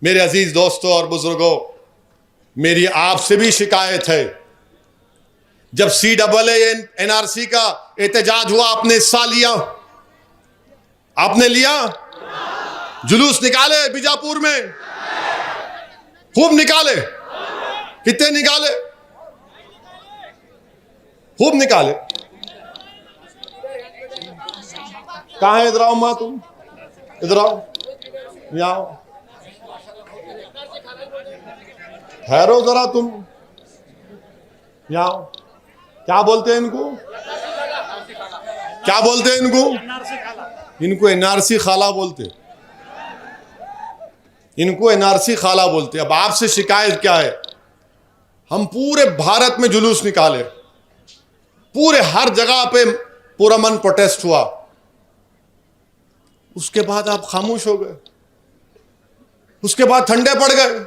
मेरे अजीज दोस्तों और बुजुर्गों, मेरी आपसे भी शिकायत है। जब CAA NRC का एहतजाज हुआ, आपने हिस्सा लिया? आपने लिया? जुलूस निकाले बीजापुर में? खूब निकाले। कितने निकाले? खूब निकाले। कहां है? इधर आओ मां, तुम इधर आओ, यहाँ आओ, ठहरो जरा, तुम यहाँ आओ। क्या बोलते हैं इनको? क्या बोलते हैं इनको? इनको NRC खाला बोलते, इनको NRC खाला बोलते। अब आपसे शिकायत क्या है? हम पूरे भारत में जुलूस निकाले, पूरे हर जगह पे पुरअमन प्रोटेस्ट हुआ, उसके बाद आप खामोश हो गए, उसके बाद ठंडे पड़ गए।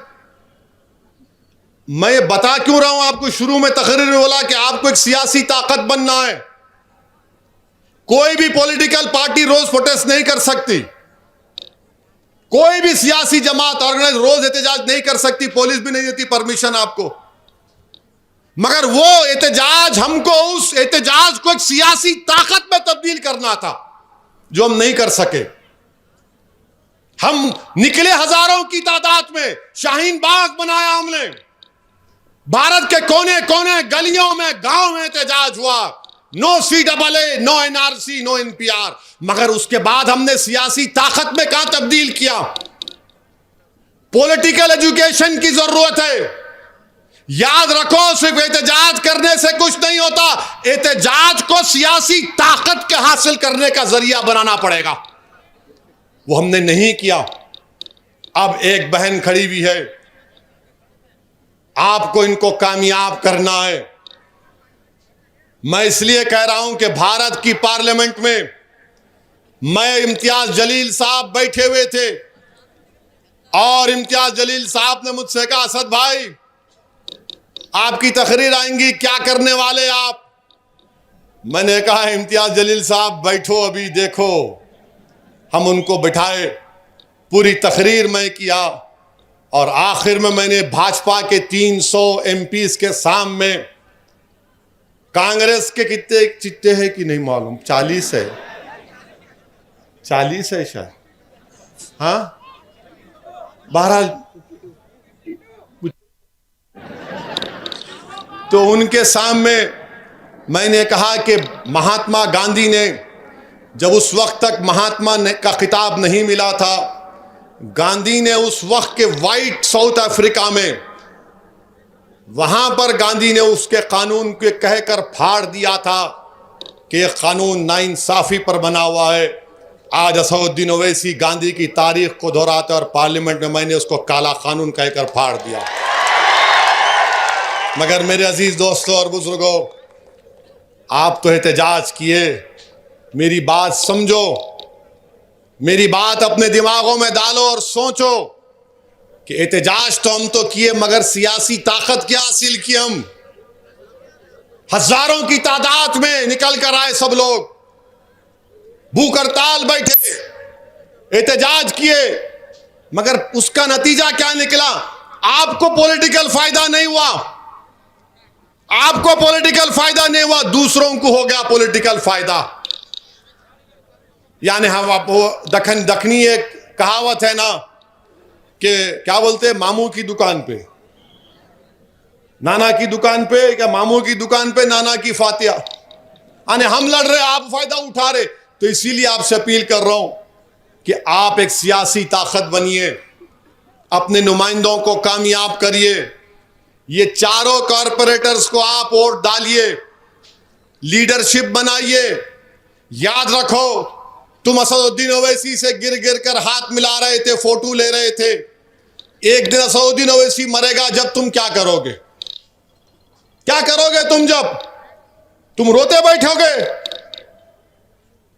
मैं ये बता क्यों रहा हूं आपको? शुरू में तकरीर में बोला कि आपको एक सियासी ताकत बनना है। कोई भी पॉलिटिकल पार्टी रोज प्रोटेस्ट नहीं कर सकती, कोई भी सियासी जमात ऑर्गेनाइज रोज एहतजाज नहीं कर सकती, पुलिस भी नहीं देती परमिशन आपको। मगर वो एहतजाज, हमको उस एहतजाज को एक सियासी ताकत में तब्दील करना था, जो हम नहीं कर सके। हम निकले हजारों की तादाद में, शाहीन बाग बनाया हमने, भारत के कोने कोने गलियों में, गांव में एहतजाज हुआ। No CAA, no NRC, no NPR। मगर उसके बाद हमने सियासी ताकत में कहां तब्दील किया? पॉलिटिकल एजुकेशन की जरूरत है। याद रखो, सिर्फ एहतजाज करने से कुछ नहीं होता, एहतजाज को सियासी ताकत के हासिल करने का जरिया बनाना पड़ेगा। वो हमने नहीं किया। अब एक बहन खड़ी हुई है, आपको इनको कामयाब करना है। मैं इसलिए कह रहा हूं कि भारत की पार्लियामेंट में मैं, इम्तियाज जलील साहब बैठे हुए थे और इम्तियाज जलील साहब ने मुझसे कहा, असद भाई आपकी तकरीर आएंगी, क्या करने वाले आप? मैंने कहा, इम्तियाज जलील साहब बैठो, अभी देखो। हम उनको बिठाए, पूरी तकरीर मैं किया और आखिर में मैंने भाजपा के 300 MPs के सामने, कांग्रेस के कितने चिट्टे हैं कि नहीं मालूम, 40 है, 40 है शायद, हाँ 12, तो उनके सामने मैंने कहा कि महात्मा गांधी ने, जब उस वक्त तक महात्मा का खिताब नहीं मिला था, गांधी ने उस वक्त के वाइट साउथ अफ्रीका में, वहां पर गांधी ने उसके कानून के कहकर फाड़ दिया था कि यह कानून नाइंसाफी पर बना हुआ है। आज असदुद्दीन ओवैसी गांधी की तारीख को दोहराते और पार्लियामेंट में मैंने उसको काला कानून कहकर फाड़ दिया। मगर मेरे अजीज दोस्तों और बुजुर्गों, आप तो एहतजाज किए, मेरी बात समझो, मेरी बात अपने दिमागों में डालो और सोचो कि एहतजाज तो हम तो किए, मगर सियासी ताकत क्या हासिल की? हम हजारों की तादाद में निकल कर आए, सब लोग भूख हड़ताल बैठे, एहतजाज किए, मगर उसका नतीजा क्या निकला? आपको पॉलिटिकल फायदा नहीं हुआ, आपको पॉलिटिकल फायदा नहीं हुआ, दूसरों को हो गया पॉलिटिकल फायदा। यानी हम, वो दखनी एक कहावत है ना कि क्या बोलते हैं, मामू की दुकान पे नाना की दुकान पे, क्या मामू की दुकान पे नाना की फातिया। यानी हम लड़ रहे, आप फायदा उठा रहे। तो इसीलिए आपसे अपील कर रहा हूं कि आप एक सियासी ताकत बनिए, अपने नुमाइंदों को कामयाब करिए, ये चारों कॉरपोरेटर्स को आप वोट डालिए, लीडरशिप बनाइए। याद रखो, तुम असदुद्दीन ओवैसी से गिर गिर कर हाथ मिला रहे थे, फोटो ले रहे थे। एक दिन असदुद्दीन ओवैसी मरेगा, जब तुम क्या करोगे? क्या करोगे तुम? जब तुम रोते बैठोगे,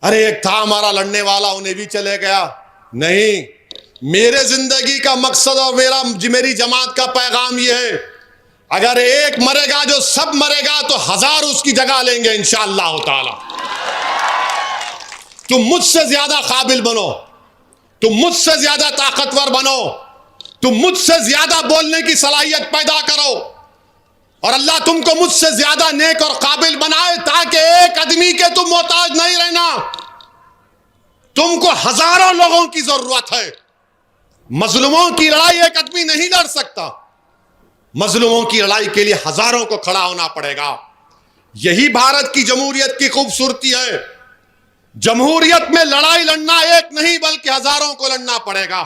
अरे एक था हमारा लड़ने वाला, उन्हें भी चले गया। नहीं, मेरे जिंदगी का मकसद और मेरी जमात का पैगाम यह है, अगर एक मरेगा जो सब मरेगा, तो 1000 उसकी जगह लेंगे इंशाअल्लाह ताला। तुम मुझसे ज्यादा काबिल बनो, तुम मुझसे ज्यादा ताकतवर बनो, तुम मुझसे ज्यादा बोलने की सलाहियत पैदा करो और अल्लाह तुमको मुझसे ज्यादा नेक और काबिल बनाए, ताकि एक आदमी के तुम मोहताज नहीं रहना। तुमको हजारों लोगों की जरूरत है। मजलूमों की लड़ाई एक आदमी नहीं लड़ सकता। मजलूमों की लड़ाई के लिए हजारों को खड़ा होना पड़ेगा। यही भारत की जमहूरियत की खूबसूरती है। जमहूरियत में लड़ाई लड़ना एक नहीं बल्कि हजारों को लड़ना पड़ेगा।